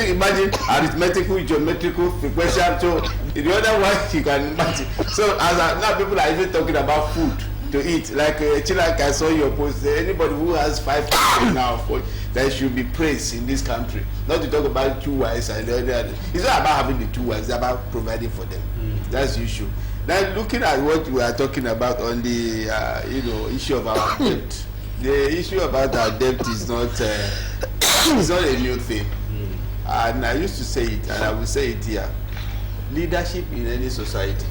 you imagine arithmetical, geometrical, sequential? So the other one you can imagine. So now people are even talking about food to eat. Like Chilak, I saw your post. Anybody who has 5 people now, that should be praised in this country. Not to talk about 2 wives and the other. It's not about having the 2 wives. It's about providing for them. That's the issue. Now, looking at what we are talking about on the issue of our debt. The issue about our debt is not it's not a new thing. And I used to say it, and I will say it here. Leadership in any society,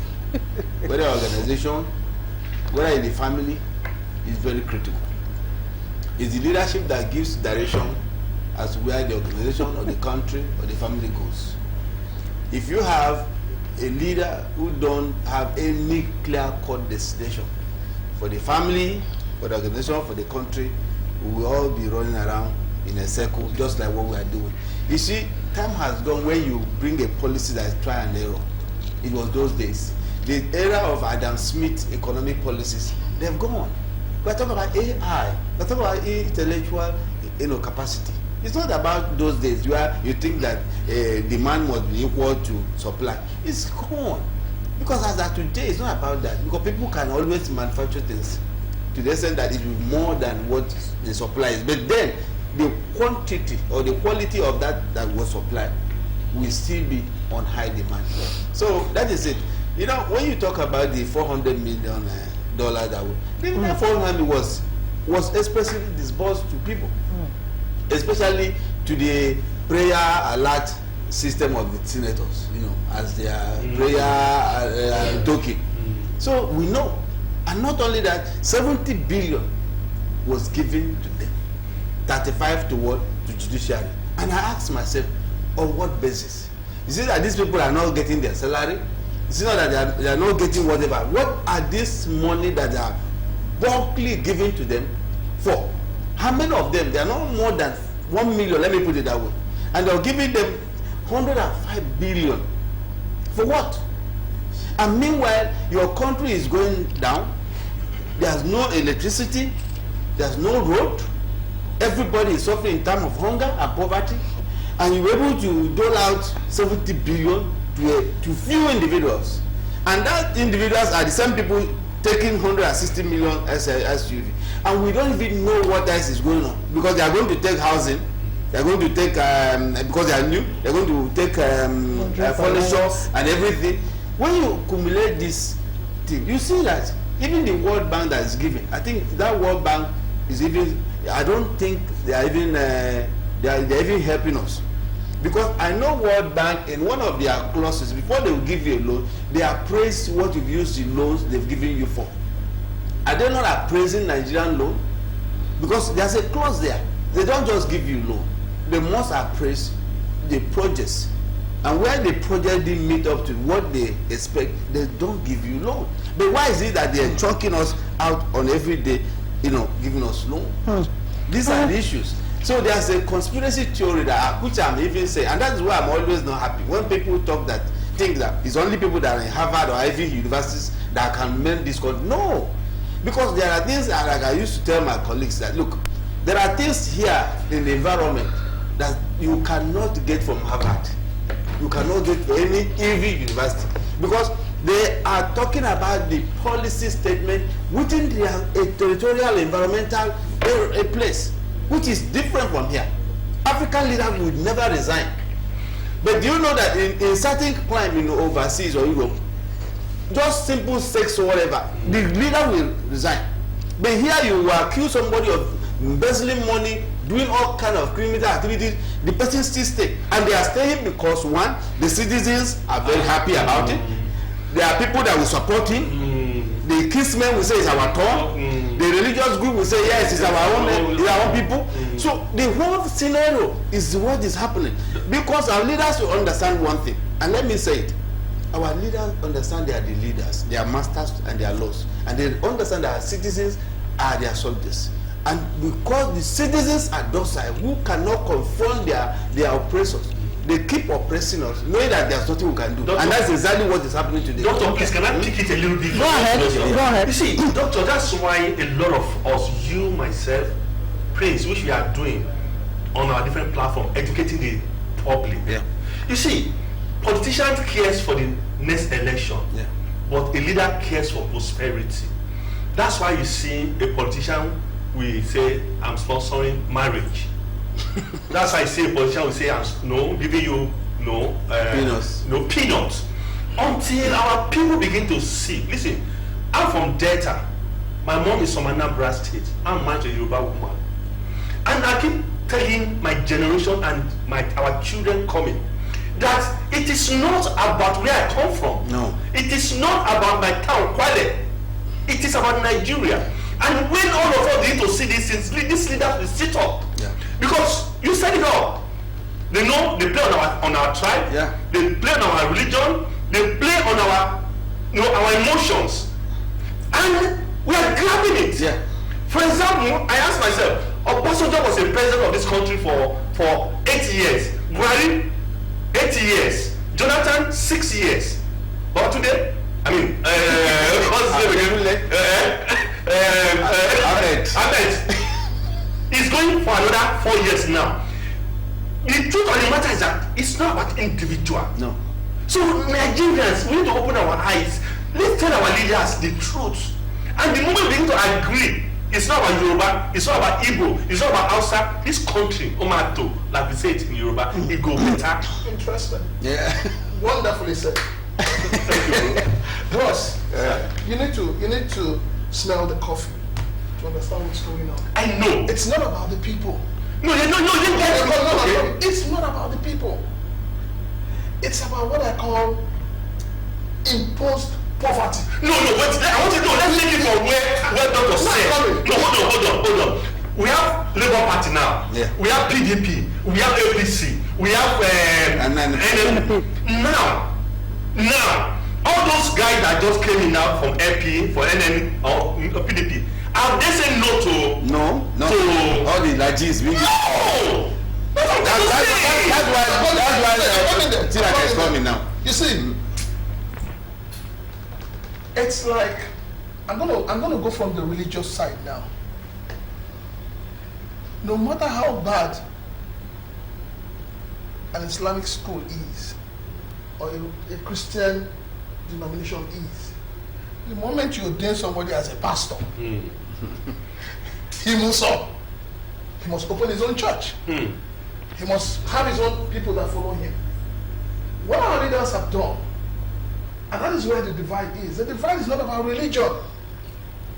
whether organization, whether in the family, is very critical. It's the leadership that gives direction as to where the organization or the country or the family goes. If you have a leader who don't have any clear-cut destination for the family, for the organization, for the country, we will all be running around in a circle, just like what we are doing. You see, time has gone when you bring a policy that is try and error. It was those days. The era of Adam Smith economic policies, they've gone. We're talking about AI. We're talking about intellectual capacity. It's not about those days where you think that demand must be equal to supply. It's gone. Because as of today, it's not about that. Because people can always manufacture things to the extent that it will be more than what the supply is. But then, the quantity or the quality of that was supplied will still be on high demand. So that is it. You know, when you talk about the $400 million that the 400 was especially disbursed to people, especially to the prayer alert system of the senators, as their prayer token. So we know, and not only that, 70 billion was given to them, 35 to what? To judiciary. And I asked myself, on what basis? Is it that these people are not getting their salary? Is it not that they are not getting whatever? What are this money that they are bulkly given to them for? How many of them? They are not more than 1 million, let me put it that way. And they're giving them 105 billion. For what? And meanwhile, your country is going down. There's no electricity. There's no road. Everybody is suffering in terms of hunger and poverty. And you were able to dole out 70 billion to few individuals. And that individuals are the same people taking 160 million SUV. And we don't even know what else is going on. Because they are going to take housing. They are going to take, because they are new, they are going to take furniture and everything. When you accumulate this thing, you see that even the World Bank that is given, I think that World Bank is even, I don't think they are even, they're even helping us. Because I know World Bank, in one of their clauses, before they will give you a loan, they appraise what you've used the loans they've given you for. Are they not appraising Nigerian loan? Because there's a clause there. They don't just give you loan. They must appraise the projects. And where the project didn't meet up to what they expect, they don't give you loan. But why is it that they're chalking us out on every day, giving us loan? These are the issues. So there's a conspiracy theory that which I'm even saying, and that's why I'm always not happy when people think that it's only people that are in Harvard or Ivy universities that can mend this country. No, because there are things that, like I used to tell my colleagues, that look, there are things here in the environment that you cannot get from Harvard. You cannot get from any Ivy university, because they are talking about the policy statement within a territorial environmental a place, which is different from here. African leaders would never resign. But do you know that in certain climate overseas or Europe, just simple sex or whatever, the leader will resign. But here you will accuse somebody of embezzling money, doing all kind of criminal activities, the person still stay. And they are staying because, one, the citizens are very happy about it. There are people that will support him. The kinsmen will say it's our turn. The religious group will say yes, it's our own people. So the whole scenario is what is happening. Because our leaders will understand one thing. And let me say it. Our leaders understand they are the leaders, they are masters and they are lords. And they understand that our citizens are their subjects. And because the citizens are docile, who cannot confront their oppressors, they keep oppressing us, knowing that there's nothing we can do. Doctor, and that's exactly what is happening today. Doctor, please, can I take it a little bit? Go ahead. You see, Doctor, that's why a lot of us, you, myself, Prince, which we are doing on our different platforms, educating the public. Yeah. You see, politicians cares for the next election, Yeah. but a leader cares for prosperity. That's why you see a politician will say, I'm sponsoring marriage. That's why I see a politician will say, I'm giving you peanuts. No peanuts. Until our people begin to see. Listen, I'm from Delta. My mom is from Anambra State. I'm married to a Yoruba woman. And I keep telling my generation and our children coming that it is not about where I come from. No. It is not about my town, Kwale. It is about Nigeria. And when all of us need to see these things, these leaders will sit up. Yeah. Because you set it up. They know they play on our tribe. Yeah. They play on our religion. They play on our emotions. And we are grabbing it. Yeah. For example, I asked myself, Obasanjo was a president of this country for 8 years. Buhari, 8 years. Jonathan, 6 years. But today, I mean, what's his name again? Ahmed. He's going for another 4 years now. The truth of the matter is that it's not about individual. No. So Nigerians, we need to open our eyes. Let's tell our leaders the truth. And the moment we begin to agree, it's not about Yoruba, it's not about Igbo, it's not about Hausa. This country, Omato, like we say it in Yoruba, it go better. Interesting. Yeah. Wonderfully said. Boss, you need to smell the coffee to understand what's going on. I know. It's not about the people. No, you get No. It's not about the people. It's about what I call imposed poverty. No, wait, I want to know, let's take it from where Dr. said. No, hold on. We have Labour Party now. Yeah. We have PDP. We have APC. We have NNP. Now, all those guys that just came in now from LP, for NNP or PDP, have they said no to? No. To, all the legends. No! That's why Cleric is coming now. You see, it's like I'm gonna go from the religious side now. No matter how bad an Islamic school is, or a Christian denomination is, the moment you ordain somebody as a pastor, he must open his own church. He must have his own people that follow him. What our leaders have done, and that is where the divide is. The divide is not about religion.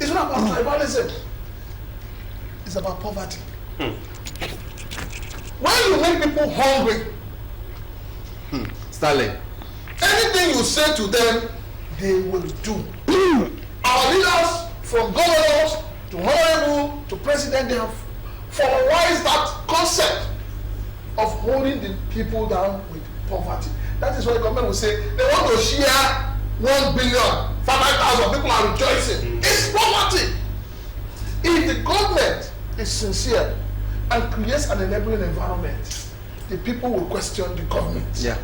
It's not about tribalism. It's about poverty. When you make people hungry, Stanley. anything you say to them, they will do. Our leaders, from governors to honorable to president, they have formalized that concept of holding the people down with poverty. That is why the government will say they want to share 1 billion, 500,000 people are rejoicing. It's poverty. If the government is sincere and creates an enabling environment, the people will question the government. Yeah.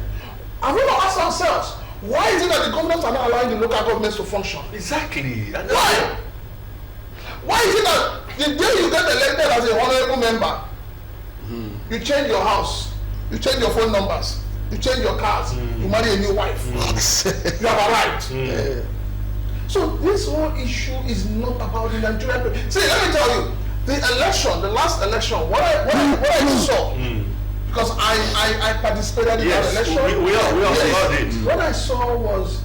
And we will ask ourselves, why is it that the governments are not allowing the local governments to function? Exactly. Why? Why is it that the day you get elected as a honorable member, you change your house, you change your phone numbers, you change your cars, you marry a new wife, you have arrived. So this whole issue is not about the Nigerian people. See, let me tell you, the last election, what I saw, because I participated in that election. We all saw it. What I saw was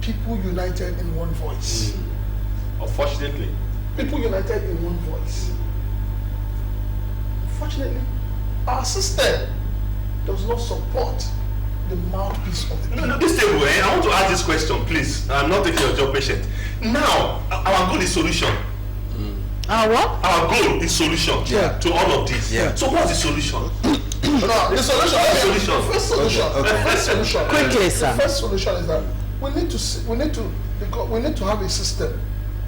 people united in one voice. Unfortunately. People united in one voice. Unfortunately, our system does not support the mouthpiece of the people. No, this table, I want to ask this question, please. I'm not taking your job patient. Now, our goal is solution. Our what? Our goal is solution to all of this. Yeah. So what's the solution? No, the solution. The first solution. Quickly, sir. The first solution is that we need to have a system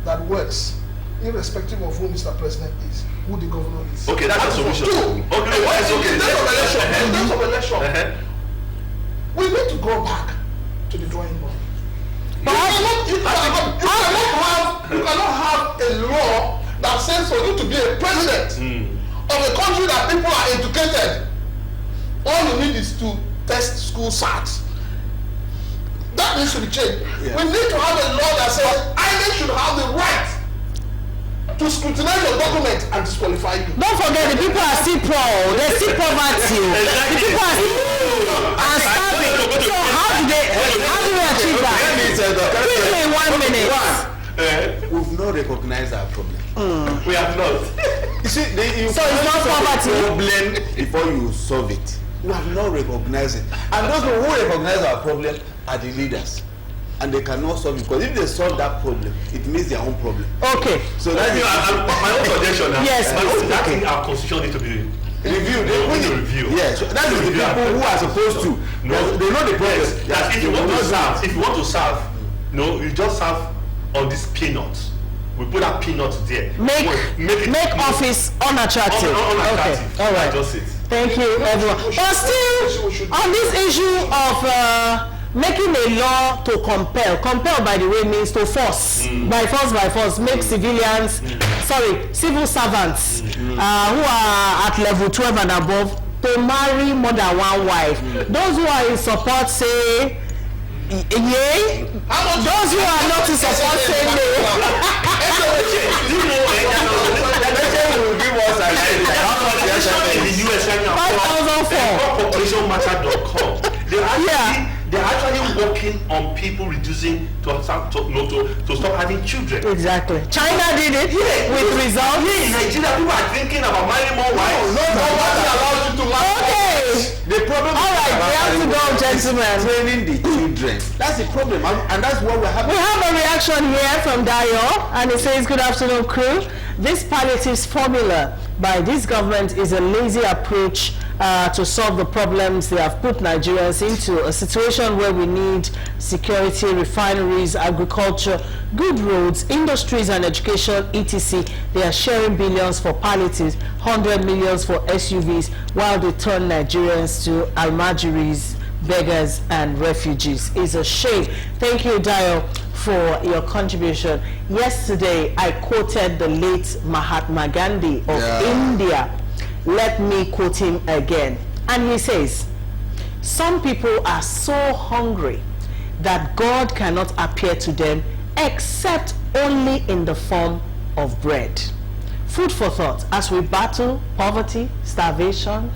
that works, irrespective of who Mr. President is, who the governor is. Okay, that's the solution. Okay, in terms of election, we need to go back to the drawing board. You cannot have a law that says for you to be a president of a country that people are educated, all you need is to test school SAT. That needs to be changed. Yeah. We need to have a law that says INEC should have the right to scrutinize your document and disqualify you. Don't forget, the people are still poor. There's still poverty. The people are starving. So how do we achieve that? Quickly in 1 minute. We've not recognized our problem. We have not. You see, So it's not poverty. Problem before you solve it. We have not recognized it. And those who recognize our problem are the leaders. And they cannot solve it, because if they solve that problem, it means their own problem. Okay. So that My own suggestion now. Yes, My own, please. I think our constitution needs to be reviewed. We need to review. Yeah, so that is the people who are supposed to. No. They know the problem. Yes, that if you want to serve, no, you just serve on this peanut. We put that peanut there. Make office unattractive. Unattractive. Okay. All right. Just it. Thank you, everyone. But still, on this issue of making a law to compel, by the way means to force, by force, make civilians, civil servants who are at level 12 and above to marry more than one wife. Those who are in support say yay. Those who are not in support say no. In the US right now, 5,004. They're actually working on people reducing to stop having children. Exactly. China did it with results. Here in Nigeria, people are thinking about marrying more wives. Nobody allows you to marry. Okay. The problem. All right, we have to go, gentlemen. Training the children. That's the problem, and that's what we're having. We have a reaction here from Dayo, and it says, "Good afternoon, crew. This palliatives formula by this government is a lazy approach to solve the problems they have put Nigerians into, a situation where we need security, refineries, agriculture, good roads, industries and education, etc. They are sharing billions for palliatives, 100 millions for SUVs, while they turn Nigerians to almajiris, beggars and refugees. It's a shame." Thank you, Dayo, for your contribution. Yesterday, I quoted the late Mahatma Gandhi of India. Let me quote him again. And he says, "Some people are so hungry that God cannot appear to them except only in the form of bread." Food for thought as we battle poverty, starvation.